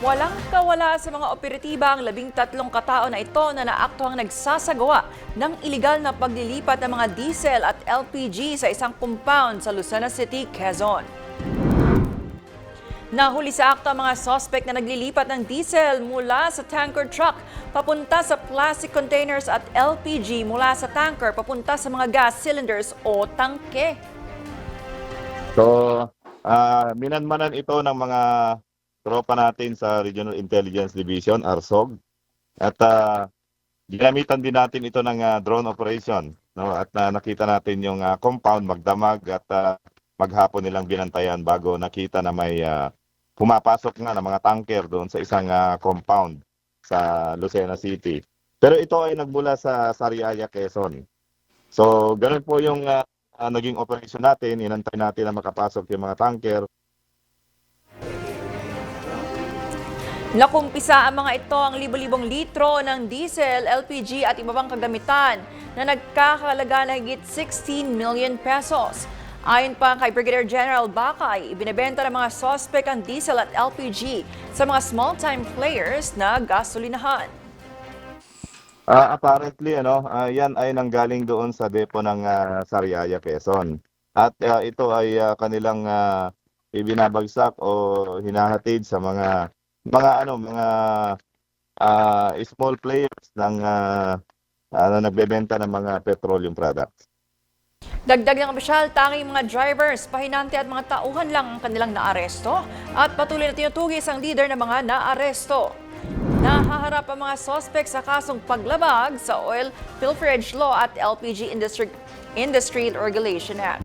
Walang kawala sa mga operatiba ang 13 katao na ito na naaktuhang nagsasagawa ng iligal na paglilipat ng mga diesel at LPG sa isang compound sa Lucena City, Quezon. Nahuli sa akto ang mga suspect na naglilipat ng diesel mula sa tanker truck papunta sa plastic containers at LPG mula sa tanker papunta sa mga gas cylinders o tangke. So, minanmanan ito ng mga tropa natin sa Regional Intelligence Division, RSOG. At ginamitan din natin ito ng drone operation. No? At nakita natin yung compound magdamag at maghapon nilang binantayan bago nakita na may pumapasok nga ng mga tanker doon sa isang compound sa Lucena City. Pero ito ay nagmula sa Sariaya, Quezon. So, ganun po yung naging operation natin. Inantay natin na makapasok yung mga tanker. Nakumpisa ang mga ito ang libo-libong litro ng diesel, LPG at iba pang kagamitan na nagkakahalaga na higit 16 million pesos. Ayon pa kay Brigadier General Bacay, ibinebenta ng mga sospek ang diesel at LPG sa mga small-time players na gasolinahan. Apparently, yan ay nanggaling doon sa depo ng Sariaya, Quezon. At ito ay kanilang ibinabagsak o hinahatid sa mga small players ng nagbebenta ng mga petroleum products. Dagdag ng opisyal, tanging mga drivers, pahinante at mga tauhan lang ang kanilang naaresto at patuloy na tinutugis ang leader ng mga naaresto. Nahaharap ang mga sospek sa kasong paglabag sa Oil Pilferage Law at LPG Industry Regulation Act.